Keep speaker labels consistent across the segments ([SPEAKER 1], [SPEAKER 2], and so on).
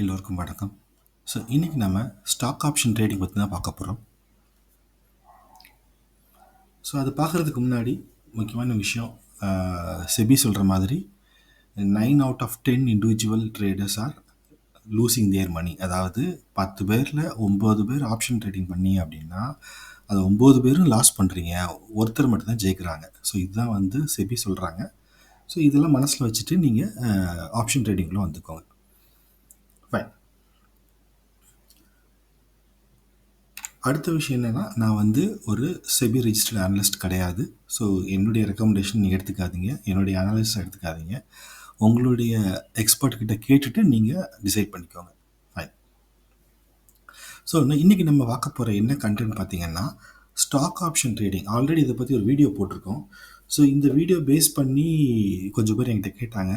[SPEAKER 1] எல்லோருக்கும் வணக்கம். ஸோ இன்றைக்கி நம்ம ஸ்டாக் ஆப்ஷன் ட்ரேடிங் பற்றி தான் பார்க்க போகிறோம். ஸோ அது பார்க்குறதுக்கு முன்னாடி முக்கியமான விஷயம், செபி சொல்கிற மாதிரி 9 out of 10 individual traders are losing their money. அதாவது 10 பேரில் 9 பேர் ஆப்ஷன் ட்ரேடிங் பண்ணி அப்படின்னா அது 9 பேரும் லாஸ் பண்ணுறீங்க, ஒருத்தர் மட்டும்தான் ஜெயிக்கிறாங்க. ஸோ இதுதான் வந்து செபி சொல்கிறாங்க. ஸோ இதெல்லாம் மனசில் வச்சுட்டு நீங்கள் ஆப்ஷன் ட்ரேடிங்கில் வந்துக்கோங்க. ஃபைன். அடுத்த விஷயம் என்னென்னா, நான் வந்து ஒரு செபி ரிஜிஸ்டர்ட் அனலிஸ்ட் கிடையாது. ஸோ என்னுடைய ரெக்கமெண்டேஷன் நீங்கள் எடுத்துக்காதீங்க, என்னுடைய அனாலிசிஸ் எடுத்துக்காதீங்க. உங்களுடைய எக்ஸ்பர்ட் கிட்ட கேட்டுட்டு நீங்கள் டிசைட் பண்ணிக்கோங்க. ஃபைன். ஸோ இன்றைக்கி நம்ம பார்க்க போகிற என்ன கண்டென்ட் பார்த்தீங்கன்னா, ஸ்டாக் ஆப்ஷன் ட்ரேடிங். ஆல்ரெடி இதை பற்றி ஒரு வீடியோ போட்டிருக்கோம். ஸோ இந்த வீடியோ பேஸ் பண்ணி கொஞ்சம் பேர் என்கிட்ட கேட்டாங்க,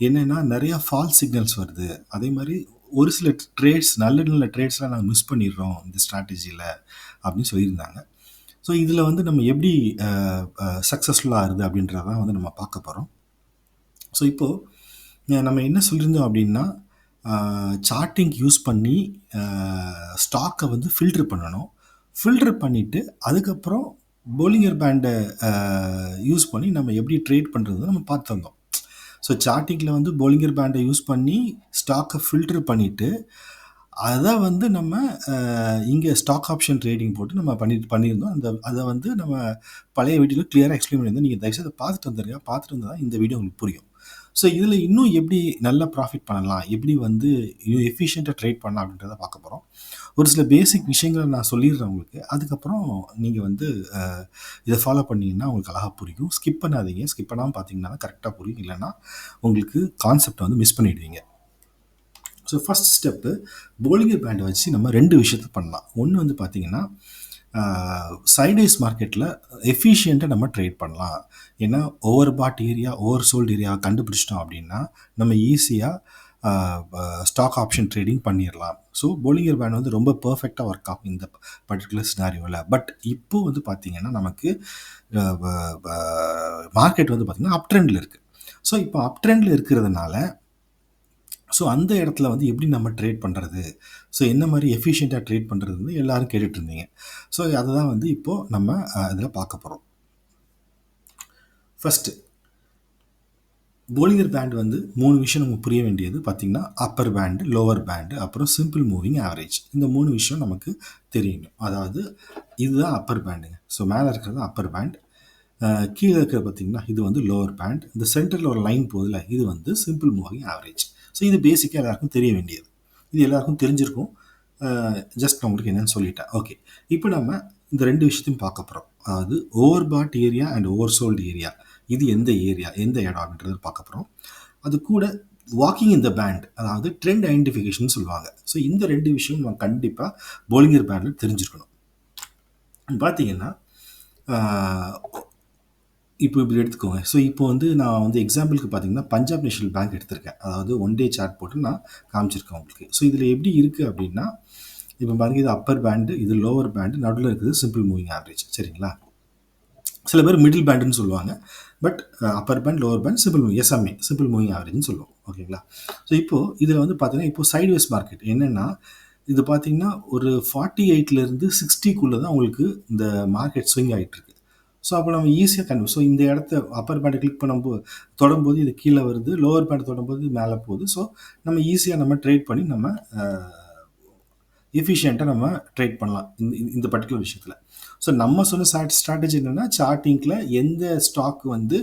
[SPEAKER 1] என்னென்னா நிறையா ஃபால்ஸ் சிக்னல்ஸ் வருது, அதே மாதிரி ஒரு சில ட்ரேட்ஸ், நல்ல நல்ல ட்ரேட்ஸ்லாம் நாங்கள் மிஸ் பண்ணிடுறோம் இந்த ஸ்ட்ராட்டஜியில் அப்படின்னு சொல்லியிருந்தாங்க. ஸோ இதில் வந்து நம்ம எப்படி சக்ஸஸ்ஃபுல்லாக ஆகுது அப்படின்றதான் வந்து நம்ம பார்க்க போகிறோம். ஸோ இப்போது நம்ம என்ன சொல்லியிருந்தோம் அப்படின்னா, சார்ட்டிங் யூஸ் பண்ணி ஸ்டாக்கை வந்து ஃபில்ட்ரு பண்ணணும். ஃபில்ட்ரு பண்ணிவிட்டு அதுக்கப்புறம் போலிங்கர் பேண்டை யூஸ் பண்ணி நம்ம எப்படி ட்ரேட் பண்ணுறது நம்ம பார்த்துருந்தோம். ஸோ சார்ட்டிங்கில் வந்து போலிங்கர் பேண்டை யூஸ் பண்ணி ஸ்டாக்கை ஃபில்ட்ரு பண்ணிவிட்டு அதை வந்து நம்ம இங்கே ஸ்டாக் ஆப்ஷன் ட்ரேடிங் போட்டு நம்ம பண்ணியிருந்தோம். அதை வந்து நம்ம பழைய வீடியோவில் கிளியராக எக்ஸ்பிளைன் பண்ணியிருந்தோம். நீங்கள் தயவுசெய்து அதை பார்த்துட்டு வந்துடுங்க. பார்த்துட்டு வந்தால் தான் இந்த வீடியோ உங்களுக்கு புரியும். ஸோ இதில் இன்னும் எப்படி நல்லா ப்ராஃபிட் பண்ணலாம், எப்படி வந்து இன்னும் எஃபிஷியண்ட்டாக ட்ரேட் பண்ணலாம் அப்படின்றத பார்க்க போகிறோம். ஒரு சில பேசிக் விஷயங்களை நான் சொல்லிடுறேன் உங்களுக்கு. அதுக்கப்புறம் நீங்கள் வந்து இதை ஃபாலோ பண்ணிங்கன்னா உங்களுக்கு அழகாக புரியும். ஸ்கிப் பண்ணாதீங்க. ஸ்கிப் பண்ணாமல் பார்த்தீங்கன்னா கரெக்டாக புரியும். இல்லைன்னா உங்களுக்கு கான்செப்டை வந்து மிஸ் பண்ணிடுவீங்க. ஸோ ஃபஸ்ட் ஸ்டெப்பு, போலிங்கர் பேண்டை வச்சு நம்ம 2 விஷயத்தை பண்ணலாம். ஒன்று வந்து பார்த்திங்கன்னா, சைட்வேஸ் மார்க்கெட்டில் எஃபிஷியண்ட்டாக நம்ம ட்ரேட் பண்ணலாம். ஏன்னா ஓவர் பாட் ஏரியா, ஓவர் சோல்டு ஏரியா கண்டுபிடிச்சிட்டோம் அப்படின்னா நம்ம ஈஸியாக ஸ்டாக் ஆப்ஷன் ட்ரேடிங் பண்ணிடலாம். ஸோ போலிங்கர் பேண்ட் வந்து ரொம்ப பர்ஃபெக்டாக ஒர்க் ஆகும் இந்த பர்டிகுலர் சினாரியோவில். பட் இப்போது வந்து பார்த்திங்கன்னா நமக்கு மார்க்கெட் வந்து பார்த்திங்கன்னா அப் ட்ரெண்டில் இருக்குது. ஸோ இப்போ அப் ட்ரெண்டில் இருக்கிறதுனால ஸோ அந்த இடத்துல வந்து எப்படி நம்ம ட்ரேட் பண்ணுறது, ஸோ என்ன மாதிரி எஃபிஷியண்ட்டாக ட்ரேட் பண்ணுறதுன்னு எல்லோரும் கேட்டுட்ருந்தீங்க. ஸோ அதை தான் வந்து இப்போது நம்ம இதில் பார்க்க போகிறோம். ஃபஸ்ட்டு, போலிங்கர் பேண்ட் வந்து 3 விஷயம் நமக்கு புரிய வேண்டியது பார்த்திங்கன்னா, அப்பர் பேண்டு, லோவர் பேண்டு, அப்புறம் சிம்பிள் மூவிங் ஆவரேஜ். இந்த 3 விஷயம் நமக்கு தெரியணும். அதாவது இதுதான் அப்பர் பேண்டுங்க. ஸோ மேலே இருக்கிறது அப்பர் பேண்ட், கீழே இருக்கிறது பார்த்திங்கன்னா இது வந்து லோவர் பேண்ட், இந்த சென்டரில் ஒரு லைன் போதில் இது வந்து சிம்பிள் மூவிங் ஆவரேஜ். ஸோ இது பேசிக்காக எல்லாருக்கும் தெரிய வேண்டியது. இது எல்லாருக்கும் தெரிஞ்சிருக்கும். ஜஸ்ட் நான் உங்களுக்கு என்னென்னு சொல்லிட்டேன். ஓகே, இப்போ நம்ம இந்த 2 விஷயத்தையும் பார்க்க போகிறோம். அதாவது over pot area and over sold area. இது எந்த ஏரியா, எந்த இடம் அப்படின்றது பார்க்க போகிறோம். அது கூட வாக்கிங் இன் த பேண்ட், அதாவது ட்ரெண்ட் ஐடென்டிஃபிகேஷன் சொல்லுவாங்க. ஸோ இந்த 2 விஷயம் நம்ம கண்டிப்பாக போலிங்கர் பேண்டில் தெரிஞ்சிருக்கணும். பார்த்தீங்கன்னா இப்போ இப்படி எடுத்துக்கோங்க. ஸோ இப்போ வந்து நான் வந்து எக்ஸாம்பிளுக்கு பார்த்தீங்கன்னா பஞ்சாப் நேஷனல் பேங்க் எடுத்திருக்கேன். அதாவது 1 டே சார்ட் போட்டு நான் காமிச்சிருக்கேன் உங்களுக்கு. ஸோ இதில் எப்படி இருக்குது அப்படின்னா, இப்போ பாருங்க, இது அப்பர் பேண்டு, இது லோவர் பேண்டு, நடுவில் இருக்குது சிம்பிள் மூவிங் ஆவரேஜ். சரிங்களா? சில பேர் மிடில் பேண்டுன்னு சொல்லுவாங்க. But upper band, lower band, simple moving, SMA simple moving ஆவரேஜ்னு சொல்லுவோம். ஓகேங்களா? ஸோ இப்போது இதில் வந்து பார்த்தீங்கன்னா இப்போ சைட்வேஸ் மார்க்கெட் என்னென்னா, இது பார்த்தீங்கன்னா ஒரு 48லேருந்து 60க்குள்ளே தான் உங்களுக்கு இந்த மார்க்கெட் ஸ்விங் ஆகிட்டுருக்கு. ஸோ அப்போ நம்ம ஈஸியாக ஸோ இந்த இடத்த அப்பர் பேண்டை கிளிக் பண்ணும்போது தொடும்போது இது கீழே வருது, லோவர் பேண்ட் தொடும்போது மேலே போகுது. ஸோ நம்ம ஈஸியாக நம்ம ட்ரேட் பண்ணி நம்ம எஃபிஷியண்ட்டாக நம்ம ட்ரேட் பண்ணலாம் இந்த பர்டிகுலர் விஷயத்தில். ஸோ நம்ம சொன்ன ஸ்ட்ராட்டஜி என்னென்னா, சார்ட்டிங்கில் எந்த ஸ்டாக் வந்து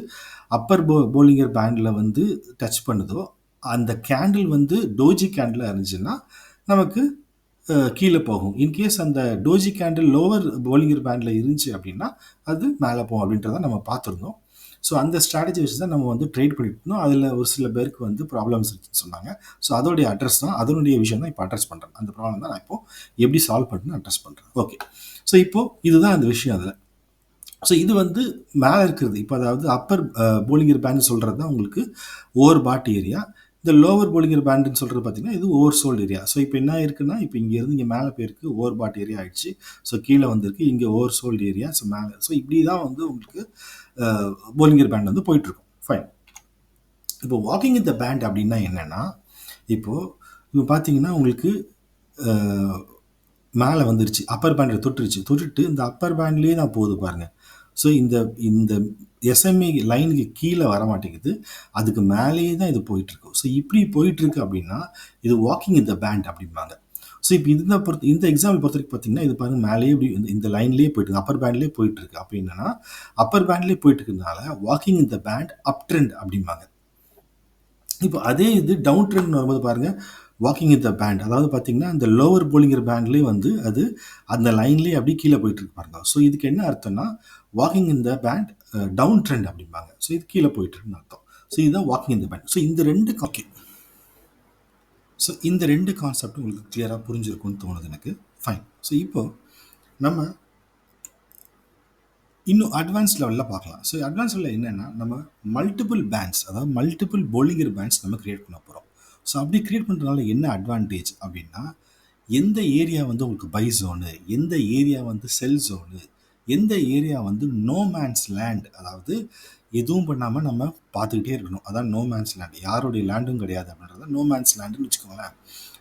[SPEAKER 1] அப்பர் போலிங்கர் பேண்டில் வந்து டச் பண்ணுதோ அந்த கேண்டில் வந்து டோஜி கேண்டில் இருந்துச்சுன்னா நமக்கு கீழே போகும். இன்கேஸ் அந்த டோஜி கேண்டில் லோவர் போலிங்கர் பேண்டில் இருந்துச்சு அப்படின்னா அது மேலே போகும் அப்படின்றத நம்ம பார்த்துருந்தோம். ஸோ அந்த ஸ்ட்ராட்டஜி வச்சு தான் நம்ம வந்து ட்ரேட் பண்ணிட்டு இருந்தோம். அதில் ஒரு சில பேருக்கு வந்து ப்ராப்ளம்ஸ் இருக்குன்னு சொன்னாங்க. ஸோ அதோடைய அட்ரஸ் தான், அதனுடைய விஷயம் தான் இப்போ அட்ரஸ் பண்ணுறேன். அந்த ப்ராப்ளம் தான் நான் இப்போது எப்படி சால்வ் பண்ணுறேன்னு அட்ரஸ் பண்ணுறேன். ஓகே, ஸோ இப்போது இதுதான் அந்த விஷயம். அதில் ஸோ இது வந்து மேலே இருக்கிறது இப்போ, அதாவது அப்பர் போலிங்கர் பேண்ட் சொல்கிறது தான் உங்களுக்கு ஓவர் பாட் ஏரியா. இந்த லோவர் போலிங்கர் பேண்டுன்னு சொல்கிறது பார்த்தீங்கன்னா இது ஓவர் சோல்டு ஏரியா. ஸோ இப்போ என்ன இருக்குன்னா, இப்போ இங்கேருந்து இங்கே மேலே போயிருக்கு, ஓவர் பாட் ஏரியா ஆகிடுச்சு. ஸோ கீழே வந்திருக்கு, இங்கே ஓவர் சோல்டு ஏரியா. ஸோ மேலே, ஸோ இப்படி தான் வந்து உங்களுக்கு போலிங்கர் பேண்ட் வந்து போயிட்டுருக்கும். ஃபைன். இப்போ வாக்கிங் இன் த பேண்ட் அப்படின்னா என்னென்னா, இப்போது இப்போ பார்த்தீங்கன்னா உங்களுக்கு மேலே வந்துருச்சு, அப்பர் பேண்டில் தொட்டுருச்சு, தொட்டுட்டு இந்த அப்பர் பேண்ட்லேயே தான் போகுது பாருங்கள். ஸோ இந்த இந்த எஸ்எம்ஏ லைனுக்கு கீழே வர மாட்டேங்குது, அதுக்கு மேலேயே தான் இது போயிட்டுருக்கு. ஸோ இப்படி போயிட்டுருக்கு அப்படின்னா இது வாக்கிங் இன் த பேண்ட் அப்படிம்பாங்க. ஸோ இப்போ இந்த எக்ஸாம்பிள் பொறுத்த வரைக்கும் பார்த்தீங்கன்னா இது பாருங்கள், மேலேயே இப்படி இந்த லைன்லேயே போயிட்டு இருக்கு, அப்பர் பேண்ட்லேயே போயிட்டு இருக்கு. அப்படி என்னன்னா அப்பர் பேண்ட்லேயே போயிட்டு இருக்கிறதுனால walking in the band up trend அப்படிம்பாங்க. இப்போ அதே இது டவுன் ட்ரெண்ட் வரும்போது பாருங்கள், வாக்கிங் இன் த பேண்ட், அதாவது பார்த்தீங்கன்னா இந்த லோவர் போலிங்கிற பேண்ட்லேயே வந்து அது அந்த லைன்லேயே அப்படியே கீழே போயிட்டு இருக்கு பாருங்க. ஸோ இதுக்கு என்ன அர்த்தம்னா walking in the band down trend அப்படிம்பாங்க. ஸோ இது கீழே போயிட்டு இருக்குன்னு அர்த்தம். ஸோ இதுதான் walking in the band. So இந்த ரெண்டு ஓகே, ஸோ இந்த ரெண்டு கான்செப்ட் உங்களுக்கு கிளியராக புரிஞ்சிருக்கும்னு தோணுது எனக்கு. ஃபைன். ஸோ இப்போ நம்ம இன்னும் அட்வான்ஸ் லெவலில் பார்க்கலாம். ஸோ அட்வான்ஸ் லெவலில் என்னென்னா நம்ம மல்டிபிள் பேண்ட்ஸ், அதாவது மல்டிபிள் போலிங்கர் பேண்ட்ஸ் நம்ம கிரியேட் பண்ண போகிறோம். ஸோ அப்படி கிரியேட் பண்ணுறதுனால என்ன அட்வான்டேஜ் அப்படின்னா, எந்த ஏரியா வந்து உங்களுக்கு பை ஜோனு, எந்த ஏரியா வந்து செல் ஜோனு, எந்த ஏரியா வந்து நோ மேன்ஸ் லேண்ட், அதாவது எதுவும் பண்ணாமல் நம்ம பார்த்துக்கிட்டே இருக்கணும், அதான் நோ மேன்ஸ் லேண்ட், யாருடைய லேண்டும் கிடையாது அப்படின்றத நோ மேன்ஸ் லேண்டுன்னு வச்சுக்கோங்களேன்.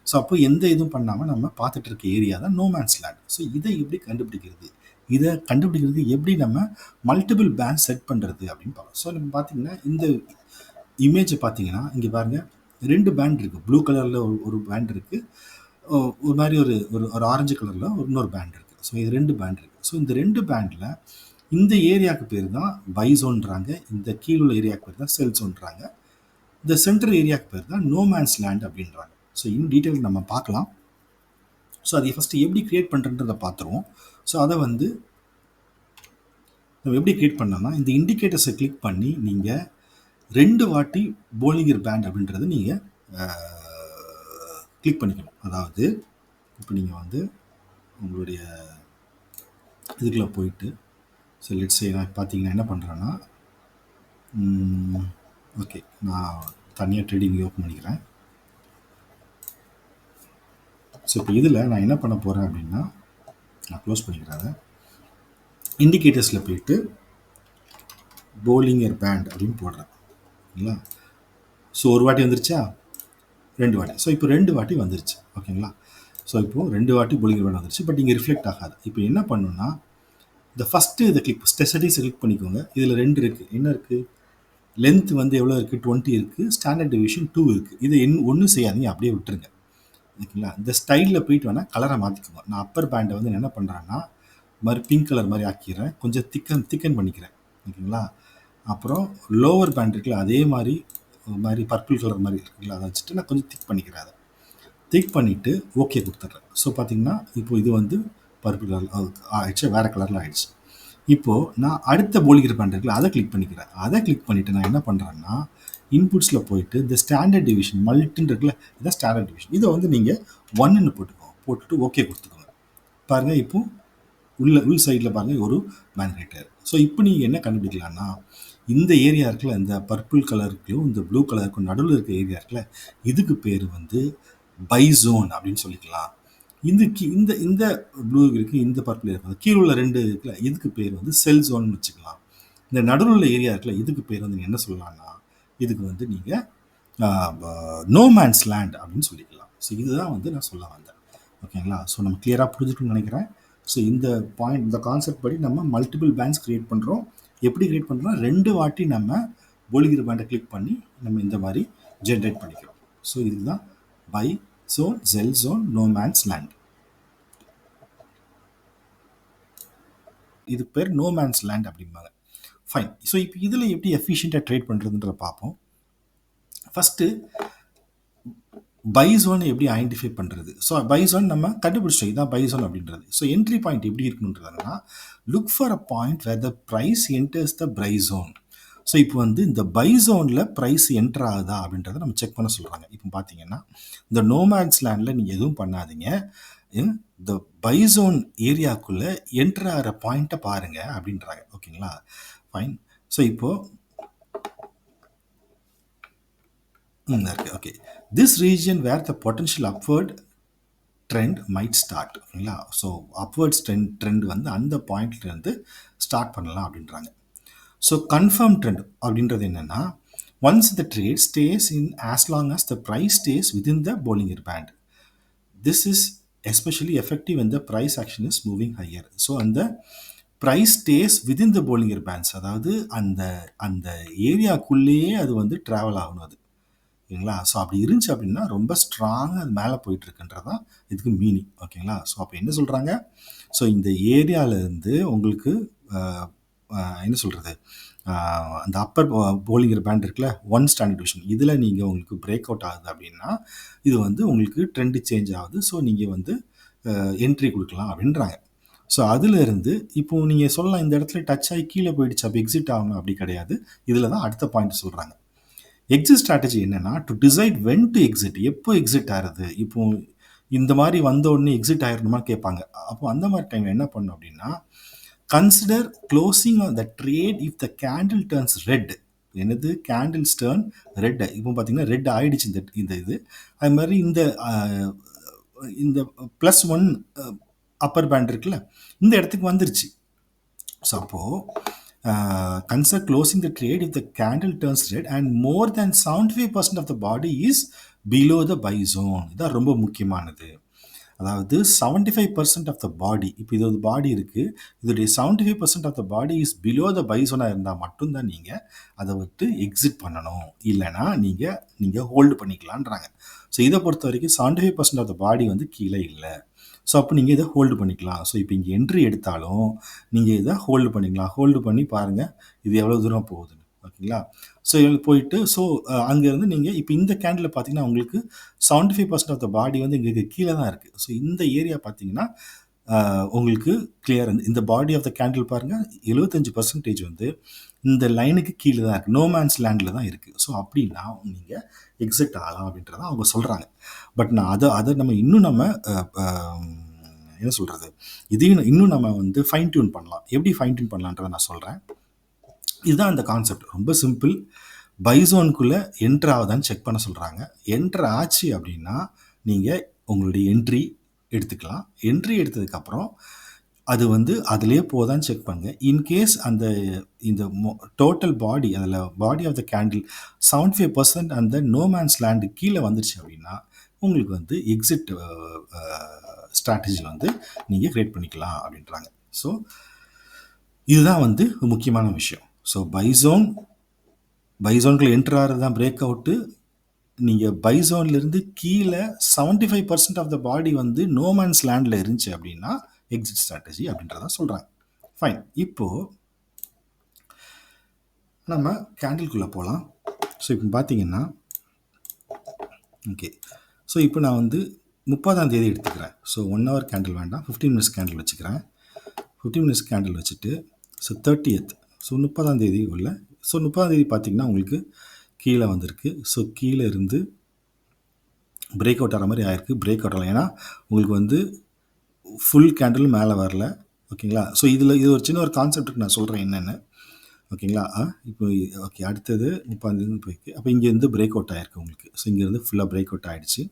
[SPEAKER 1] ஸோ அப்போ எந்த இதுவும் பண்ணாமல் நம்ம பார்த்துட்டு இருக்க ஏரியா தான் நோ மேன்ஸ் லேண்ட். ஸோ இதை எப்படி கண்டுபிடிக்கிறது, இதை கண்டுபிடிக்கிறது எப்படி நம்ம மல்டிபிள் பேண்ட் செட் பண்ணுறது அப்படின்னு பார்க்கலாம். ஸோ நம்ம பார்த்தீங்கன்னா இந்த இமேஜை பார்த்தீங்கன்னா இங்கே பாருங்கள், ரெண்டு பேண்ட் இருக்குது. ப்ளூ கலரில் ஒரு பேண்ட் இருக்குது, ஒரு மாதிரி ஒரு ஒரு ஆரஞ்சு கலரில் இன்னொரு பேண்ட் இருக்குது. ஸோ இது ரெண்டு பேண்ட் இருக்குது. ஸோ இந்த ரெண்டு பேண்டில் இந்த ஏரியாவுக்கு பேர் தான் பைசோன்றாங்க, இந்த கீழே உள்ள ஏரியாவுக்கு பேர் தான் செல்ஸோன்றாங்க, இந்த சென்ட்ரல் ஏரியாவுக்கு பேர் தான் நோ மேன்ஸ் லேண்ட் அப்படின்றாங்க. ஸோ இன்னும் டீட்டெயில் நம்ம பார்க்கலாம். ஸோ அதை ஃபஸ்ட்டு எப்படி க்ரியேட் பண்ணுறன்றதை பார்த்துருவோம். ஸோ அதை வந்து நம்ம எப்படி க்ரியேட் பண்ணோம்னா, இந்த இண்டிகேட்டர்ஸை கிளிக் பண்ணி நீங்கள் 2 வாட்டி போலிங்கர் பேண்ட் அப்படின்றத நீங்கள் கிளிக் பண்ணிக்கணும். அதாவது இப்போ நீங்கள் வந்து உங்களுடைய இதுக்குள்ளே போயிட்டு, ஸோ லெட்ஸ் சே நான் பார்த்தீங்கன்னா என்ன பண்ணுறேன்னா, ஓகே நான் தனியாக ட்ரேடிங் ஓப்பன் பண்ணிக்கிறேன். ஸோ இப்போ இதில் நான் என்ன பண்ண போகிறேன் அப்படின்னா, நான் க்ளோஸ் பண்ணிக்கிறேன். இண்டிகேட்டர்ஸில் போயிட்டு போலிங்கர் பேண்ட் அப்படின்னு போடுறேன் ஓகேங்களா. ஸோ ஒரு வாட்டி வந்துருச்சா, 2 வாட்டி. ஸோ இப்போ 2 வாட்டி வந்துருச்சு ஓகேங்களா. ஸோ இப்போது 2 வாட்டி போலிங்கர் பேண்ட் வந்துருச்சு, பட் இங்கே ரிஃப்ளெக்ட் ஆகாது. இப்போ என்ன பண்ணணும்னா, இந்த ஃபஸ்ட்டு இதை கிளிக் செட்டிங்ஸை கிளிக் பண்ணிக்கோங்க. இதில் 2 இருக்குது. என்ன இருக்குது, லென்த் வந்து எவ்வளோ இருக்குது, 20 இருக்குது, ஸ்டாண்டர்ட் டிவிஷன் 2 இருக்குது. இதை ஒன்றும் செய்யாதீங்க, அப்படியே விட்டுருங்க ஓகேங்களா. இந்த ஸ்டைலில் போயிட்டு வேணால் கலரை மாற்றிக்கோங்க. நான் அப்பர் பேண்டை வந்து என்ன பண்ணுறேன்னா மாதிரி பிங்க் கலர் மாதிரி ஆக்கிடுறேன், கொஞ்சம் திக்கன் பண்ணிக்கிறேன் ஓகேங்களா. அப்புறம் லோவர் பேண்ட் இருக்குல்ல, அதே மாதிரி பர்பிள் கலர் மாதிரி இருக்குங்களா, அதை வச்சுட்டு நான் கொஞ்சம் திக் பண்ணிக்கிறேன். அதை திக் பண்ணிவிட்டு ஓகே கொடுத்துட்றேன். ஸோ பார்த்தீங்கன்னா இப்போ இது வந்து பர்பிள் கலர் ஆகிடுச்சு, வேறு கலரில் ஆகிடுச்சு. இப்போது நான் அடுத்த போலிங்கர் பேண்ட் இருக்குல்ல, அதை கிளிக் பண்ணிக்கிறேன். அதை கிளிக் பண்ணிவிட்டு நான் என்ன பண்ணுறேன்னா, இன்புட்ஸில் போயிட்டு இந்த ஸ்டாண்டர்ட் டிவிஷன் மல்டின்னு இருக்குல்ல, இதான் ஸ்டாண்டர்ட் டிவிஷன், இதை வந்து நீங்கள் 1ன்னு போட்டுக்கோங்க. போட்டுட்டு ஓகே கொடுத்துக்கோங்க. பாருங்கள் இப்போ உள் சைடில் பாருங்கள் ஒரு பேண்ட் கிரியேட்டர். ஸோ இப்போ நீங்கள் என்ன கண்டுபிடிக்கலாம்னா, இந்த ஏரியா இருக்குல்ல, இந்த பர்பிள் கலருக்கும் இந்த ப்ளூ கலருக்கும் நடுவில் இருக்க ஏரியா இருக்குல்ல, இதுக்கு பேர் வந்து பைசோன் அப்படின்னு சொல்லிக்கலாம். இந்த இந்த ப்ளூ இருக்குது, இந்த பர்பிள் இருக்குது, கீழே உள்ள 2 இருக்குல்ல, இதுக்கு பேர் வந்து செல் ஜோன்னு வச்சுக்கலாம். இந்த நடுவில் உள்ள ஏரியா இருக்குல்ல, இதுக்கு பேர் வந்து என்ன சொல்லலாம்னா, இதுக்கு வந்து நீங்கள் நோ மேன்ஸ் லேண்ட் அப்படின்னு சொல்லிக்கலாம். ஸோ இதுதான் வந்து நான் சொல்ல வந்தேன் ஓகேங்களா. ஸோ நம்ம கிளியராக புரிஞ்சுக்கணும்னு நினைக்கிறேன். ஸோ இந்த பாயிண்ட், இந்த கான்செப்ட் படி நம்ம மல்டிபிள் பேண்ட்ஸ் க்ரியேட் பண்ணுறோம். எப்படி க்ரியேட் பண்ணுறோம், 2 வாட்டி நம்ம போலிங்கர் பேண்டை கிளிக் பண்ணி நம்ம இந்த மாதிரி ஜென்ரேட் பண்ணிக்கிறோம். ஸோ இதுதான் buy zone, sell zone, no man's land. இது பேர் நோ மேன்ஸ் லேண்ட் அப்படிம்பாங்க. ஃபைன். ஸோ இப்போ இதில் எப்படி எஃபிஷியண்ட்டாக ட்ரேட் பண்ணுறதுன்ற பார்ப்போம். ஃபஸ்ட்டு பைசோன் எப்படி ஐடென்டிஃபை பண்ணுறது. ஸோ பைசோன் நம்ம கண்டுபிடிச்சோம், இதுதான் பைசோன் அப்படின்றது. ஸோ என்ட்ரி பாயிண்ட் எப்படி இருக்கணுன்றதுனா, look for a point where the price enters the buy zone. So இப்போ வந்து இந்த பைசோனில் ப்ரைஸ் என்டர் ஆகுதா அப்படின்றத நம்ம செக் பண்ண சொல்கிறாங்க. இப்போ பார்த்தீங்கன்னா இந்த நோமேன்ஸ் லேண்டில் நீங்கள் எதுவும் பண்ணாதீங்க, இந்த பைசோன் ஏரியாவுக்குள்ளே என்டர் ஆகிற பாயிண்ட்டை பாருங்கள் அப்படின்றாங்க ஓகேங்களா. ஃபைன். ஸோ இப்போது இருக்கு okay, this region where the potential upward trend might start ஓகேங்களா. ஸோ அப்வர்ட்ஸ் ட்ரெண்ட் வந்து அந்த பாயிண்ட்லேருந்து ஸ்டார்ட் பண்ணலாம் அப்படின்றாங்க. ஸோ கன்ஃபார்ம் ட்ரெண்ட் அப்படின்றது என்னென்னா, once the trade stays in as long as the price stays within the Bollinger Band. This is especially effective when the price action is moving higher. So அந்த price stays within the Bollinger bands, அதாவது அந்த அந்த ஏரியாக்குள்ளேயே அது வந்து travel ஆகணும் அது, ஓகேங்களா. So அப்படி இருந்துச்சு அப்படின்னா ரொம்ப ஸ்ட்ராங்காக அது மேலே போயிட்டுருக்குன்றதான் இதுக்கு மீனிங், ஓகேங்களா. ஸோ அப்போ என்ன சொல்கிறாங்க, ஸோ இந்த ஏரியாவிலேருந்து உங்களுக்கு என்ன சொல்கிறது, அந்த அப்பர் போலிங்கர் பேண்ட் இருக்குல்ல, ஒன் ஸ்டாண்டர்ட் டிவிஷன், இதில் நீங்கள் உங்களுக்கு பிரேக் அவுட் ஆகுது அப்படின்னா இது வந்து உங்களுக்கு ட்ரெண்டு சேஞ்ச் ஆகுது. ஸோ நீங்கள் வந்து என்ட்ரி கொடுக்கலாம் அப்படின்றாங்க. ஸோ அதிலிருந்து இப்போ நீங்கள் சொல்லலாம் இந்த இடத்துல டச் ஆகி கீழே போயிடுச்சு அப்போ எக்ஸிட் ஆகணும், அப்படி கிடையாது. இதில் தான் அடுத்த பாயிண்ட் சொல்கிறாங்க. எக்ஸிட் ஸ்ட்ராட்டஜி என்னன்னா, to decide when to exit, எப்போ எக்ஸிட் ஆகிறது. இப்போ இந்த மாதிரி வந்த உடனே எக்ஸிட் ஆயிடணுமா கேட்பாங்க. அப்போ அந்த மாதிரி டைமில் என்ன பண்ணணும் அப்படின்னா, consider closing the trade if the candle turns red. என்னது, கேண்டில்ஸ் டர்ன் ரெட். இப்போ பார்த்தீங்கன்னா ரெட் ஆயிடுச்சு இந்த இது. அது மாதிரி இந்த +1 அப்பர் பேண்ட் இருக்குல்ல, இந்த இடத்துக்கு வந்துருச்சு. ஸோ அப்போது consider closing the trade if the candle turns red and more than 75% of the body is below the buy zone. இதான் ரொம்ப முக்கியமானது. அதாவது 75% ஆஃப் த பாடி, இப்போ இது ஒரு பாடி இருக்குது, இதோடைய 75% of the body is below the buy ஜோனாக இருந்தால் மட்டும்தான் நீங்கள் அதை விட்டு எக்ஸிட் பண்ணணும், இல்லைனா நீங்கள் ஹோல்டு பண்ணிக்கலான்றாங்க. ஸோ இதை பொறுத்த வரைக்கும் 75% ஆஃப் த பாடி வந்து கீழே இல்லை. ஸோ அப்போ நீங்கள் இதை ஹோல்டு பண்ணிக்கலாம். ஸோ இப்போ இங்கே என்ட்ரி எடுத்தாலும் நீங்கள் இதை ஹோல்டு பண்ணிக்கலாம். ஹோல்டு பண்ணி பாருங்கள் இது எவ்வளோ தூரம் போகுதுன்னு, ஓகேங்களா. ஸோ இதில் போயிட்டு ஸோ அங்கேருந்து நீங்கள் இப்போ இந்த கேண்டில் பார்த்தீங்கன்னா உங்களுக்கு 75% ஆஃப் த பாடி வந்து இங்கே கீழே தான் இருக்குது. ஸோ இந்த ஏரியா பார்த்தீங்கன்னா உங்களுக்கு கிளியர், இந்த பாடி ஆஃப் த கேண்டில் பாருங்கள் 75% வந்து இந்த லைனுக்கு கீழே தான் இருக்குது, நோ மேன்ஸ் லேண்டில் தான் இருக்குது. ஸோ அப்படின்னா நீங்கள் எக்ஸிட் ஆகலாம் அப்படின்றத அவங்க சொல்கிறாங்க. பட் நான் அதை நம்ம இன்னும் என்ன சொல்கிறது, இதையும் இன்னும் நம்ம வந்து ஃபைன் டியூன் பண்ணலாம். எப்படி ஃபைன் டியூன் பண்ணலான்றதை நான் சொல்கிறேன். இதுதான் அந்த கான்செப்ட், ரொம்ப சிம்பிள். பைசோனுக்குள்ளே என்ட்ரு ஆகுதான்னு செக் பண்ண சொல்கிறாங்க. என்ட்ரு ஆச்சு அப்படின்னா நீங்கள் உங்களுடைய என்ட்ரி எடுத்துக்கலாம். என்ட்ரி எடுத்ததுக்கப்புறம் அது வந்து அதிலே போதான்னு செக் பண்ணுங்கள். இன்கேஸ் இந்த டோட்டல் பாடி, அதில் பாடி ஆஃப் த கேண்டில் 75% அந்த நோ மேன்ஸ் லேண்டு கீழே வந்துருச்சு அப்படின்னா உங்களுக்கு வந்து எக்ஸிட் ஸ்ட்ராட்டஜியில் வந்து நீங்கள் க்ரியேட் பண்ணிக்கலாம் அப்படின்றாங்க. ஸோ இதுதான் வந்து முக்கியமான விஷயம். ஸோ பைசோனுக்குள்ள என்ட்ரு ஆகிறது தான் பிரேக் அவுட்டு. நீங்கள் பைசோன்லேருந்து கீழே 75% ஆஃப் த பாடி வந்து நோ மேன்ஸ் லேண்டில் இருந்துச்சு அப்படின்னா எக்ஸிட் ஸ்ட்ராட்டஜி அப்படின்றதான் சொல்கிறாங்க. ஃபைன், இப்போது நம்ம கேண்டில்குள்ளே போகலாம். ஸோ இப்போ பார்த்தீங்கன்னா ஓகே, ஸோ இப்போ நான் வந்து 30ஆம் தேதி எடுத்துக்கிறேன். ஸோ 1 hour கேண்டில் வேண்டாம், 15 minutes கேண்டில் வச்சுக்கிறேன். 15 minutes கேண்டில் வச்சுட்டு ஸோ 30th, ஸோ 30ஆம் தேதி உள்ள, ஸோ 30ஆம் தேதி பார்த்தீங்கன்னா உங்களுக்கு கீழே வந்திருக்கு. ஸோ கீழே இருந்து பிரேக் அவுட் ஆகிற மாதிரி ஆயிருக்கு. பிரேக் அவுட் ஆகலாம், ஏன்னா உங்களுக்கு வந்து ஃபுல் கேண்டில் மேலே வரல, ஓகேங்களா. ஸோ இது ஒரு சின்ன ஒரு கான்செப்ட்டுக்கு நான் சொல்கிறேன் என்னென்னு, ஓகேங்களா. இப்போ ஓகே, அடுத்தது 30ஆம் போயிருக்கு. அப்போ இங்கேருந்து பிரேக் அவுட் ஆகிருக்கு உங்களுக்கு. ஸோ இங்கேருந்து ஃபுல்லாக பிரேக் அவுட் ஆகிடுச்சு.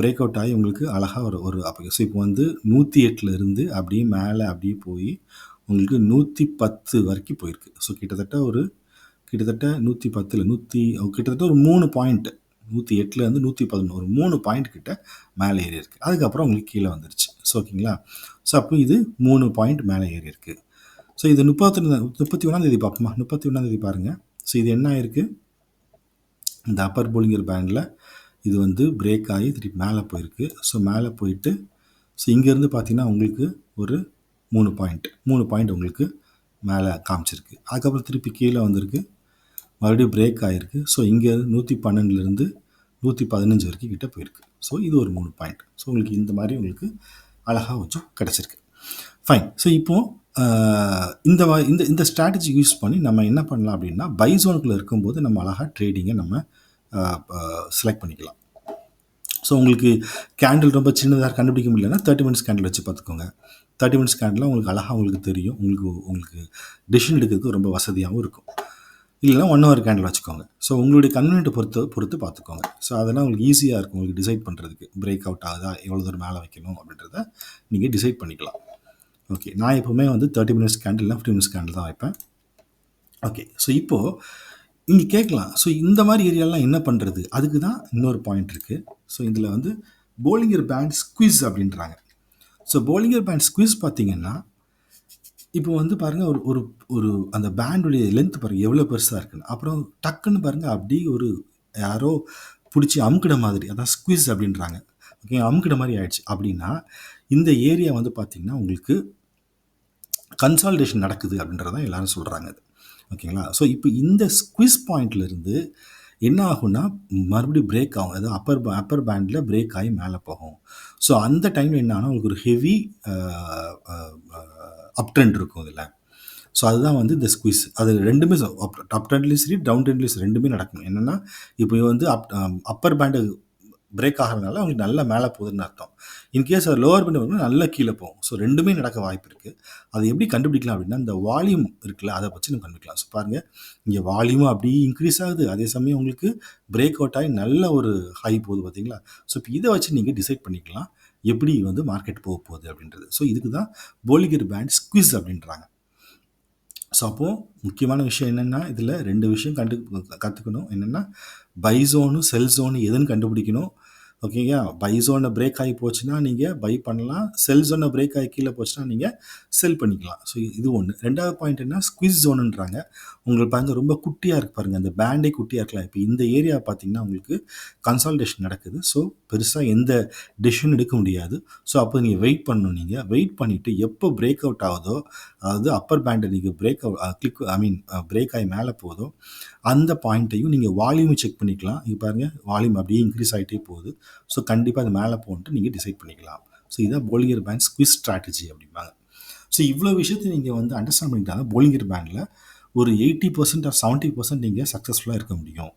[SPEAKER 1] பிரேக் அவுட் ஆகி உங்களுக்கு அழகாக ஒரு அப்போ ஸோ இப்போ வந்து 108லேருந்து அப்படியே மேலே அப்படியே போய் உங்களுக்கு 110 வரைக்கும் போயிருக்கு. ஸோ கிட்டத்தட்ட 110 கிட்டத்தட்ட ஒரு 3 பாயிண்ட், 108லேருந்து 111, ஒரு 3 பாயிண்ட் கிட்ட மேலே ஏறி இருக்குது. அதுக்கப்புறம் உங்களுக்கு கீழே வந்துருச்சு. ஸோ ஓகேங்களா. ஸோ அப்போ இது 3 பாயிண்ட் மேலே ஏறி இருக்குது. ஸோ இது 31ஆம் தேதி பார்ப்போமா. 31ஆம் தேதி பாருங்கள். ஸோ இது என்ன ஆயிருக்கு, இந்த அப்பர் போலிங்கர் பேண்டில் இது வந்து பிரேக் ஆகி திருப்பி மேலே போயிருக்கு. ஸோ மேலே போயிட்டு ஸோ இங்கேருந்து பார்த்தீங்கன்னா உங்களுக்கு ஒரு 3 பாயிண்ட் உங்களுக்கு மேலே காமிச்சிருக்கு. அதுக்கப்புறம் திருப்பி கீழே வந்திருக்கு, மறுபடியும் பிரேக் ஆகிருக்கு. ஸோ இங்கே 112லேருந்து 115 வரைக்கும் கிட்டே போயிருக்கு. ஸோ இது ஒரு 3 பாயிண்ட். ஸோ உங்களுக்கு இந்த மாதிரி உங்களுக்கு அழகாக கொஞ்சம் கிடச்சிருக்கு. ஃபைன். ஸோ இப்போது இந்த ஸ்ட்ராட்டஜி யூஸ் பண்ணி நம்ம என்ன பண்ணலாம் அப்படின்னா, பை ஜோனுக்குள்ளே இருக்கும்போது நம்ம அழகாக ட்ரேடிங்கை நம்ம செலக்ட் பண்ணிக்கலாம். ஸோ உங்களுக்கு கேண்டில் ரொம்ப சின்னதாக கண்டுபிடிக்க முடியலன்னா 30 minutes கேண்டில் வச்சு பார்த்துக்கோங்க. 30 minutes கேண்டில் உங்களுக்கு அழகாக உங்களுக்கு தெரியும், உங்களுக்கு டிசிஷன் எடுக்கிறதுக்கு ரொம்ப வசதியாகவும் இருக்கும். இல்லைனா 1 hour கேண்டில் வச்சுக்கோங்க. ஸோ உங்களுடைய கன்வீனியன்ட்டை பொறுத்து பார்த்துக்கோங்க. ஸோ அதெல்லாம் உங்களுக்கு ஈஸியாக இருக்கும் உங்களுக்கு டிசைட் பண்ணுறதுக்கு. பிரேக் அவுட் ஆகுதா, எவ்வளோ தூரம் மேலே வைக்கணும் அப்படின்றத நீங்கள் டிசைட் பண்ணிக்கலாம். ஓகே, நான் எப்போவுமே வந்து 30 minutes கேண்டில் 15 minutes கேண்டில் தான் வைப்பேன். ஓகே, ஸோ இப்போது இங்கே கேட்கலாம். ஸோ இந்த மாதிரி ஏரியாலாம் என்ன பண்ணுறது? அதுக்கு தான் இன்னொரு பாயிண்ட் இருக்குது. ஸோ இதில் வந்து போலிங்கர் பேண்ட் ஸ்குவீஸ் அப்படின்றாங்க. ஸோ போலிங்கர் பேண்ட் ஸ்குவீஸ் பார்த்தீங்கன்னா, இப்போ வந்து பாருங்கள், ஒரு ஒரு ஒரு அந்த பேண்டுடைய லென்த் பாருங்கள் எவ்வளோ பெருசாக இருக்குன்னு. அப்புறம் டக்குன்னு பாருங்கள் அப்படியே ஒரு யாரோ பிடிச்சி அமுக்கிட மாதிரி, அதான் ஸ்குவீஸ் அப்படின்றாங்க. ஓகே, அமுக்கிட மாதிரி ஆயிடுச்சு அப்படின்னா இந்த ஏரியா வந்து பார்த்தீங்கன்னா உங்களுக்கு கன்சாலிடேஷன் நடக்குது அப்படின்றதான் எல்லாரும் சொல்கிறாங்க அது. ஓகேங்களா? ஸோ இப்போ இந்த ஸ்குவீஸ் பாயிண்ட்லேருந்து என்ன ஆகும்னா மறுபடியும் பிரேக் ஆகும். அதாவது அப்பர் பேண்டில் பிரேக் ஆகி மேலே போகும். ஸோ அந்த டைமில் என்ன ஆகும்னா உங்களுக்கு ஒரு ஹெவி அப் ட்ரெண்ட் இருக்கும் இதில். ஸோ அதுதான் வந்து இந்த ஸ்குவீஸ். அது ரெண்டுமே அப் ட்ரெண்ட்லேயும் சரி, டவுன் ட்ரெண்ட்லேயும் ரெண்டுமே நடக்கும். என்னென்னா இப்போ வந்து அப்பர் பேண்டு பிரேக் ஆகிறதுனால அவங்களுக்கு நல்லா மேலே போகுதுன்னு அர்த்தம். இன்கேஸ் அது லோவர் பேண்ட் வந்து நல்லா கீழே போகும். ஸோ ரெண்டுமே நடக்க வாய்ப்பு இருக்குது. அது எப்படி கண்டுபிடிக்கலாம் அப்படின்னா, இந்த வால்யூம் இருக்குல்ல, அதை வச்சு நம்ம கண்டுபிடிக்கலாம். ஸோ பாருங்கள், இங்கே வால்யூமும் அப்படியே இன்க்ரீஸ் ஆகுது, அதே சமயம் உங்களுக்கு பிரேக் அவுட் ஆகி நல்ல ஒரு ஹை போகுது பார்த்தீங்களா? ஸோ இப்போ இதை வச்சு நீங்கள் டிசைட் பண்ணிக்கலாம் எப்படி வந்து மார்க்கெட் போக போகுது அப்படின்றது. ஸோ இதுக்கு தான் போலிங்கர் பேண்ட் ஸ்குவீஸ் அப்படின்றாங்க. ஸோ அப்போது முக்கியமான விஷயம் என்னென்னா, இதில் 2 விஷயம் கற்றுக்கணும். என்னென்னா, பை ஜோனு செல் ஜோனு எதுன்னு கண்டுபிடிக்கணும். ஓகேங்க, பை ஜோனை பிரேக் ஆகி போச்சுன்னா நீங்கள் பை பண்ணலாம், செல் ஜோனை பிரேக் ஆகி கீழே போச்சுன்னா நீங்கள் செல் பண்ணிக்கலாம். ஸோ இது ஒன்று. 2வது பாயிண்ட் என்ன, ஸ்குவீஸ் ஜோனுன்றாங்க. உங்களுக்கு பாருங்கள் ரொம்ப குட்டியாக இருக்குது பாருங்கள், அந்த பேண்டே குட்டியாக இருக்கலாம். இப்போ இந்த ஏரியா பார்த்தீங்கன்னா உங்களுக்கு கன்சாலிடேஷன் நடக்குது. ஸோ பெருசாக எந்த டிசிஷன் எடுக்க முடியாது. ஸோ அப்போ நீங்கள் வெயிட் பண்ணணும். நீங்கள் வெயிட் பண்ணிவிட்டு எப்போ பிரேக் அவுட் ஆகுதோ, அதாவது அப்பர் பேண்டை நீங்கள் பிரேக் ஆகி மேலே போதோ அந்த பாயிண்ட்டையும் நீங்கள் வால்யூமை செக் பண்ணிக்கலாம். இங்கே பாருங்கள், வால்யூம் அப்படியே இன்க்ரீஸ் ஆகிட்டே போகுது. ஸோ கண்டிப்பாக அது மேலே போன்ட்டு நீங்கள் டிசைட் பண்ணிக்கலாம். ஸோ இதுதான் போலிங்கர் பேண்ட் ஸ்குவீஸ் ஸ்ட்ராட்டஜி அப்படிம்பாங்க. ஸோ இவ்வளோ விஷயத்தை நீங்கள் வந்து அண்டர்ஸ்டாண்ட் பண்ணிட்டாங்க. போலிங்கர் பேண்டில் ஒரு 80% ஆர் 70% நீங்கள் சக்ஸஸ்ஃபுல்லாக இருக்க முடியும்.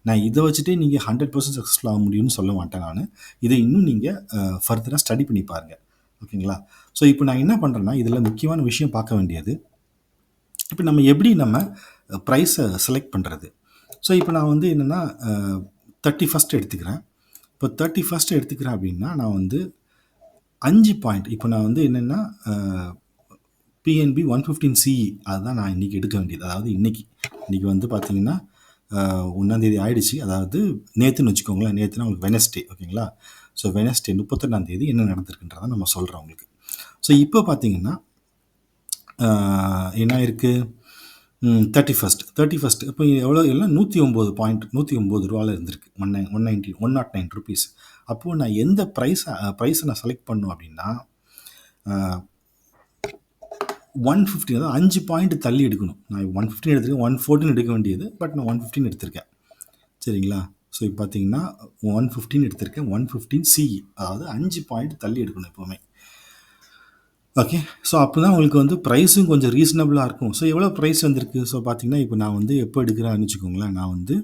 [SPEAKER 1] நான் இதை வச்சுட்டே நீங்கள் 100% சக்ஸஸ்ஃபுல் ஆக முடியும்னு சொல்ல மாட்டேன் நான். இதை இன்னும் நீங்கள் ஃபர்தராக ஸ்டடி பண்ணி பாருங்கள். ஓகேங்களா? ஸோ இப்போ நான் என்ன பண்ணுறேன்னா, இதில் முக்கியமான விஷயம் பார்க்க வேண்டியது, இப்போ நம்ம எப்படி நம்ம ப்ரைஸை செலக்ட் பண்ணுறது. ஸோ இப்போ நான் வந்து என்னென்னா 31 எடுத்துக்கிறேன். இப்போ 31 எடுத்துக்கிறேன் அப்படின்னா நான் வந்து 5 பாயிண்ட், இப்போ நான் வந்து என்னென்னா பிஎன்பி 115 சிஇ அதுதான் நான் இன்றைக்கி எடுக்க வேண்டியது. அதாவது இன்றைக்கி வந்து பார்த்திங்கன்னா 1ஆம் தேதி ஆகிடுச்சு. அதாவது நேற்றுன்னு வச்சுக்கோங்களேன். நேற்றுனா உங்களுக்கு வெனஸ்டே. ஓகேங்களா? ஸோ வெனஸ்டே 31ஆம் தேதி என்ன நடந்திருக்குன்றதை நம்ம சொல்கிறோம் உங்களுக்கு. ஸோ இப்போ பார்த்திங்கன்னா என்ன இருக்குது, 31 இப்போ எவ்வளோ எல்லாம் 109 பாயிண்ட், 109 ரூபாவில் இருந்திருக்கு. 109 ருபீஸ். அப்போது நான் எந்த ப்ரைஸை நான் செலக்ட் பண்ணணும் அப்படின்னா 115, அதாவது 5 பாயிண்ட் தள்ளி எடுக்கணும். நான் 115 எடுத்துருக்கேன், 114 எடுக்க வேண்டியது, பட் நான் 115 எடுத்திருக்கேன். சரிங்களா? ஸோ இப்போ பார்த்தீங்கன்னா 115 எடுத்திருக்கேன், 115 சிஇ, அதாவது 5 பாயிண்ட் தள்ளி எடுக்கணும் எப்போவுமே. ஓகே, ஸோ அப்போ தான் உங்களுக்கு வந்து ப்ரைஸும் கொஞ்சம் ரீசனபிளாக இருக்கும். ஸோ எவ்வளோ ப்ரைஸ் வந்திருக்கு? ஸோ பார்த்தீங்கன்னா இப்போ நான் வந்து எப்போ எடுக்கிறேன்னு வச்சுக்கோங்களேன், நான் வந்து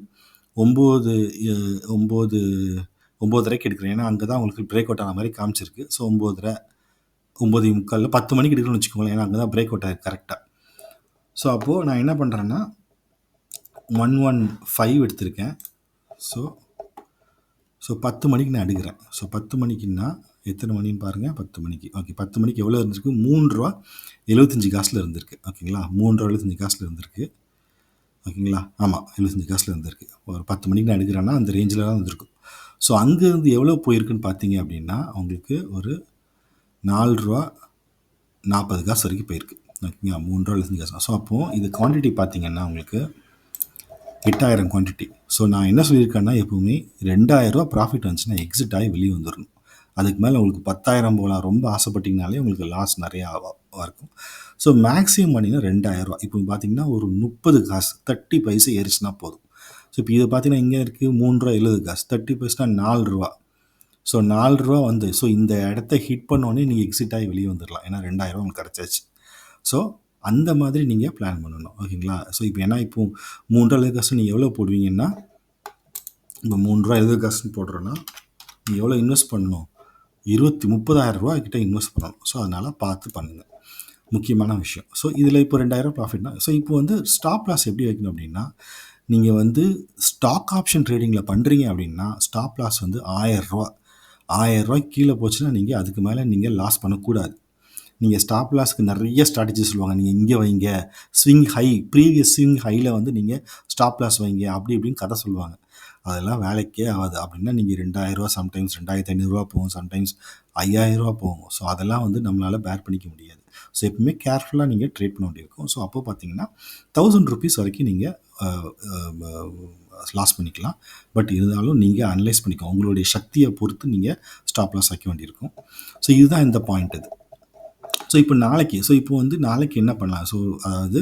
[SPEAKER 1] 9:30க்கு எடுக்கிறேன். ஏன்னா அங்கே தான் உங்களுக்கு பிரேக் அவுட் ஆன மாதிரி காமிச்சிருக்கு. ஸோ 9:30, 9:45, 10 மணிக்கு எடுக்கணும்னு வச்சுக்கோங்களேன். ஏன்னா அங்கே தான் பிரேக் அவுட் ஆகிருக்கு கரெக்டாக. ஸோ அப்போது நான் என்ன பண்ணுறேன்னா 115 எடுத்திருக்கேன். ஸோ 10 மணிக்கு நான் எடுக்கிறேன். ஸோ 10 மணிக்குன்னா எத்தனை மணின்னு பாருங்கள், 10 மணிக்கு. ஓகே, 10 மணிக்கு எவ்வளோ இருந்திருக்கு, ₹3.75 இருந்திருக்கு. ஓகேங்களா? ₹3.75 இருந்திருக்கு. ஓகேங்களா? ஆமாம், 75 இருந்திருக்கு. ஒரு 10 மணிக்கு நான் எடுக்கிறேன்னா அந்த ரேஞ்சில் தான் இருந்திருக்கும். ஸோ அங்கேருந்து எவ்வளோ போயிருக்குன்னு பார்த்தீங்க அப்படின்னா உங்களுக்கு ஒரு ₹4.40 வரைக்கும் போயிருக்கு. ஓகேங்களா? ₹3.75. ஸோ அப்போது இது குவான்டிட்டி பார்த்தீங்கன்னா உங்களுக்கு 8000 குவான்டிட்டி. ஸோ நான் என்ன சொல்லியிருக்கேன்னா, எப்போவுமே ₹2000 ப்ராஃபிட் வந்துச்சுன்னா எக்ஸிட் ஆகி வெளியே வந்துடணும். அதுக்கு மேலே உங்களுக்கு 10,000 போகலாம். ரொம்ப ஆசைப்பட்டிங்கனாலே உங்களுக்கு லாஸ் நிறையா இருக்கும். ஸோ மேக்ஸிமம் பண்ணிங்கன்னா ₹2000. இப்போ பார்த்தீங்கன்னா ஒரு 30 காசு, 30 பைசா ஏறிச்சுன்னா போதும். ஸோ இப்போ இதை பார்த்தீங்கன்னா இங்கே இருக்குது ₹3.70, 30 பைசா ₹4. ஸோ ₹4 வந்து, ஸோ இந்த இடத்த ஹிட் பண்ணோடனே நீங்கள் எக்ஸிட் ஆகி வெளியே வந்துடலாம். ஏன்னா ₹2000 உங்களுக்கு கிடச்சாச்சு. ஸோ அந்த மாதிரி நீங்கள் பிளான் பண்ணணும். ஓகேங்களா? ஸோ இப்போ ஏன்னா இப்போ ₹3.70 நீங்கள் எவ்வளோ போடுவீங்கன்னா, இப்போ ₹3.70 போடுறோன்னா நீங்கள் எவ்வளோ இன்வெஸ்ட் பண்ணணும், 30,000 கிட்ட இன்வெஸ்ட் பண்ணணும். ஸோ அதனால் பார்த்து பண்ணுங்கள், முக்கியமான விஷயம். ஸோ இதில் இப்போ ₹2000 ப்ராஃபிட்னா, ஸோ இப்போ வந்து ஸ்டாப் லாஸ் எப்படி வைக்கணும் அப்படின்னா, நீங்கள் வந்து ஸ்டாக் ஆப்ஷன் ட்ரேடிங்கில் பண்ணுறீங்க அப்படின்னா ஸ்டாப் லாஸ் வந்து ₹1000 கீழே போச்சுன்னா நீங்கள் அதுக்கு மேலே நீங்கள் லாஸ் பண்ணக்கூடாது. நீங்கள் ஸ்டாப் லாஸ்க்கு நிறைய ஸ்ட்ராட்டஜி சொல்லுவாங்க. நீங்கள் இங்கே வைங்க, ஸ்விங் ஹை, ப்ரீவியஸ் ஸ்விங் ஹையில் வந்து நீங்கள் ஸ்டாப் லாஸ் வைங்க, அப்படி இப்படின்னு கதை சொல்லுவாங்க. அதெல்லாம் வேலைக்கே ஆகாது. அப்படின்னா நீங்கள் 2000 சம்டைம்ஸ் 2500 போகும், சம்டைம்ஸ் 5000 போகும். ஸோ அதெல்லாம் வந்து நம்மளால் பேர் பண்ணிக்க முடியாது. ஸோ எப்பவுமே கேர்ஃபுல்லாக நீங்கள் ட்ரேட் பண்ண வேண்டியிருக்கும். ஸோ அப்போ பார்த்தீங்கன்னா ₹1000 வரைக்கும் நீங்கள் லாஸ் பண்ணிக்கலாம். பட் இருந்தாலும் நீங்கள் அனலைஸ் பண்ணிக்கோங்க. உங்களுடைய சக்தியை பொறுத்து நீங்கள் ஸ்டாப் லாஸ் வைக்க வேண்டியிருக்கும். ஸோ இதுதான் இந்த பாயிண்ட் இது. ஸோ இப்போ நாளைக்கு என்ன பண்ணலாம்? ஸோ அதாவது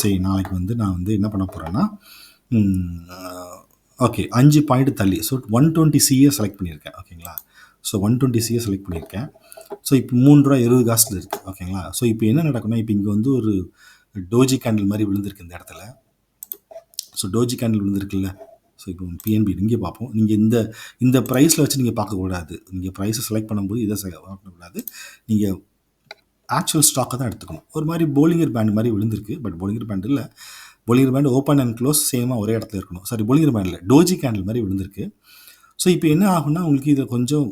[SPEAKER 1] சரி, நாளைக்கு வந்து நான் வந்து என்ன பண்ண போகிறேன்னா, ஓகே 5 பாயிண்ட் தள்ளி, ஸோ 120 சிஏ செலக்ட் பண்ணியிருக்கேன். ஓகேங்களா? ஸோ 120 சிஏ செலக்ட் பண்ணியிருக்கேன். ஸோ இப்போ ₹3.20 இருக்குது. ஓகேங்களா? ஸோ இப்போ என்ன நடக்கும்னா, இப்போ இங்கே வந்து ஒரு டோஜி கேண்டில் மாதிரி விழுந்திருக்கு இந்த இடத்துல. ஸோ டோஜி கேண்டில் விழுந்திருக்குல்ல. ஸோ இப்போ பிஎன்பி இங்கே பார்ப்போம். நீங்கள் இந்த ப்ரைஸில் வச்சு நீங்கள் பார்க்கக்கூடாது. நீங்கள் ப்ரைஸை செலக்ட் பண்ணும்போது இதை பார்க்கக்கூடாது. நீங்கள் ஆக்சுவல் ஸ்டாக்கை தான் எடுத்துக்கணும். ஒரு மாதிரி போலிங்கர் பேண்ட் மாதிரி விழுந்திருக்கு. பட் போலிங்கர் பேண்ட் இல்லை, Bollinger band open and close சேமாக ஒரே இடத்துல இருக்கணும். சாரி, போலிங்கர் பேண்ட் இல்லை, டோஜி கேண்டில் மாதிரி விழுந்திருக்கு. ஸோ இப்போ என்ன ஆகும்னா, உங்களுக்கு இதை கொஞ்சம்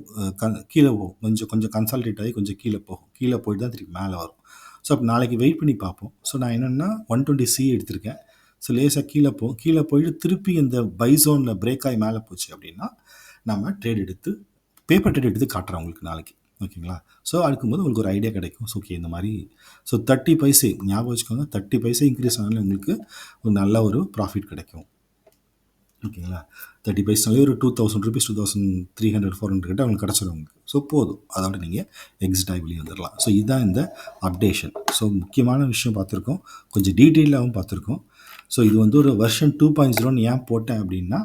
[SPEAKER 1] கீழே போகும், கொஞ்சம் கன்சால்டேட் ஆகி கொஞ்சம் கீழே போகும். கீழே போயிட்டு தான் திருப்பி மேலே வரும். ஸோ அப்போ நாளைக்கு வெயிட் பண்ணி பார்ப்போம். ஸோ நான் என்னென்னா 120 சி எடுத்திருக்கேன். ஸோ லேசாக கீழே போயிட்டு திருப்பி இந்த பை ஜோனில் பிரேக் ஆகி மேலே போச்சு அப்படின்னா நம்ம பேப்பர் ட்ரேட் எடுத்து காட்டுறோம் உங்களுக்கு நாளைக்கு. ஓகேங்களா? ஸோ அடுக்கும்போது உங்களுக்கு ஒரு ஐடியா கிடைக்கும். ஸோ ஓகே, இந்த மாதிரி ஸோ 30 பைசே ஞாபகம் வச்சுக்கோங்க. 30 பைசே இன்க்ரீஸ் ஆனாலும் உங்களுக்கு ஒரு நல்ல ஒரு ப்ராஃபிட் கிடைக்கும். ஓகேங்களா? 30 பைசாலே ஒரு ₹2000 2300 400 கிட்ட அவங்களுக்கு கிடச்சிடும் உங்களுக்கு. ஸோ போதும், அதோட நீங்கள் எக்ஸிட் ஆகி வெளியே வந்துடலாம். ஸோ இதுதான் இந்த அப்டேஷன். ஸோ முக்கியமான விஷயம் பார்த்துருக்கோம், கொஞ்சம் டீட்டெயிலாகவும் பார்த்துருக்கோம். ஸோ இது வந்து ஒரு வெர்ஷன் 2.0 ஏன் போட்டேன் அப்படின்னா,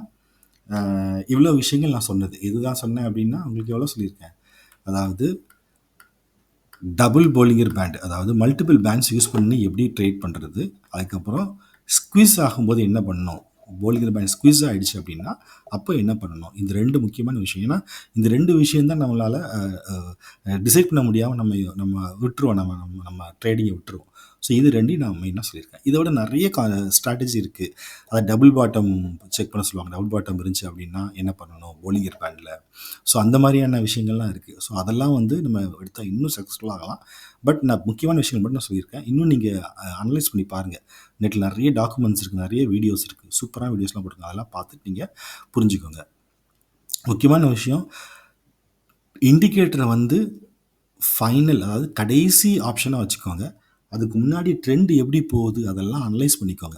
[SPEAKER 1] இவ்வளோ விஷயங்கள் நான் சொன்னது இதுதான் சொன்னேன் அப்படின்னா உங்களுக்கு எவ்வளோ சொல்லியிருக்கேன். அதாவது டபுள் போலிங்கர் பேண்ட், அதாவது மல்டிபிள் பேண்ட்ஸ் யூஸ் பண்ணி எப்படி ட்ரேட் பண்ணுறது, அதுக்கப்புறம் ஸ்குவீஸ் ஆகும்போது என்ன பண்ணணும், போலிங்கர் பேண்ட் ஸ்குவீஸ் ஆகிடுச்சு அப்படின்னா அப்போ என்ன பண்ணணும். இந்த 2 முக்கியமான விஷயம். ஏன்னா இந்த 2 விஷயந்தான் நம்மளால் டிசைட் பண்ண முடியாமல் நம்ம விட்டுருவோம், நம்ம ட்ரேடிங்கை விட்டுருவோம். ஸோ இது 2 நான் மெயினாக சொல்லியிருக்கேன். இதோட நிறைய ஸ்ட்ராட்டஜி இருக்குது. அதை டபுள் பாட்டம் செக் பண்ண சொல்லுவாங்க. டபுள் பாட்டம் இருந்துச்சு அப்படின்னா என்ன பண்ணணும் போலிங்கர் பேண்டில். ஸோ அந்த மாதிரியான விஷயங்கள்லாம் இருக்குது. ஸோ அதெல்லாம் வந்து நம்ம எடுத்தால் இன்னும் சக்ஸஸ்ஃபுல்லாக ஆகலாம். பட் நான் முக்கியமான விஷயங்கள் மட்டும் நான் சொல்லியிருக்கேன். இன்னும் நீங்கள் அனலைஸ் பண்ணி பாருங்கள். நெட்டில் நிறைய டாக்குமெண்ட்ஸ் இருக்குது, நிறைய வீடியோஸ் இருக்குது, சூப்பரான வீடியோஸ்லாம் போட்டுருங்க. அதெல்லாம் பார்த்துட்டு நீங்கள் புரிஞ்சுக்கோங்க. முக்கியமான விஷயம், இண்டிகேட்டரை வந்து ஃபைனல், அதாவது கடைசி ஆப்ஷனாக வச்சுக்கோங்க. அதுக்கு முன்னாடி ட்ரெண்ட் எப்படி போகுது அதெல்லாம் அனலைஸ் பண்ணிக்கோங்க.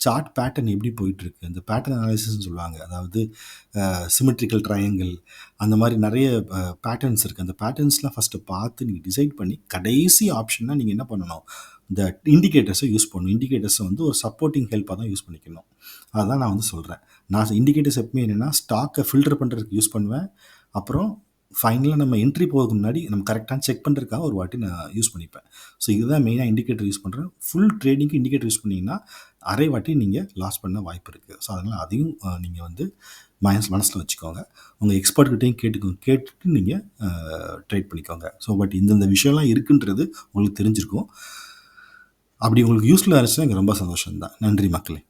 [SPEAKER 1] சார்ட் பேட்டர்ன் எப்படி போயிட்டுருக்கு, அந்த பேட்டர்ன் அனாலிசிஸ்ன்னு சொல்லுவாங்க. அதாவது சிமெட்ரிக்கல் ட்ரையாங்கிள், அந்த மாதிரி நிறைய பேட்டர்ன்ஸ் இருக்குது. அந்த பேட்டர்ன்ஸ்லாம் ஃபஸ்ட்டு பார்த்து நீங்கள் டிசைட் பண்ணி கடைசி ஆப்ஷனாக நீங்கள் என்ன பண்ணணும், இந்த இண்டிகேட்டர்ஸை யூஸ் பண்ணணும். இண்டிகேட்டர்ஸை வந்து ஒரு சப்போர்ட்டிங் ஹெல்ப்பாக தான் யூஸ் பண்ணிக்கணும். அதுதான் நான் வந்து சொல்கிறேன். நான் இண்டிகேட்டர்ஸ் எப்பவுமே என்னென்னா ஸ்டாக்கை ஃபில்டர் பண்ணுறதுக்கு யூஸ் பண்ணுவேன். அப்புறம் ஃபைனலாக நம்ம என்ட்ரி போகிறதுக்கு முன்னாடி நம்ம கரெக்டாக செக் பண்ணுறதுக்காக ஒரு வாட்டி நான் யூஸ் பண்ணிப்பேன். ஸோ இதுதான் மெயினாக இண்டிகேட்டர் யூஸ் பண்ணுறேன். ஃபுல் ட்ரேடிங்க்கு இண்டிகேட்டர் யூஸ் பண்ணிங்கன்னா அரை வாட்டி நீங்கள் லாஸ் பண்ண வாய்ப்பு இருக்குது. ஸோ அதனால் அதையும் நீங்கள் வந்து மனசில் வச்சுக்கோங்க. உங்கள் எக்ஸ்பர்ட்கிட்டையும் கேட்டுட்டு நீங்கள் ட்ரேட் பண்ணிக்கோங்க. ஸோ பட் இந்தந்த விஷயம்லாம் இருக்குன்றது உங்களுக்கு தெரிஞ்சிருக்கும். அப்படி உங்களுக்கு யூஸ்ஃபுல்லாக இருந்துச்சுன்னா எனக்கு ரொம்ப சந்தோஷம் தான். நன்றி மக்களே.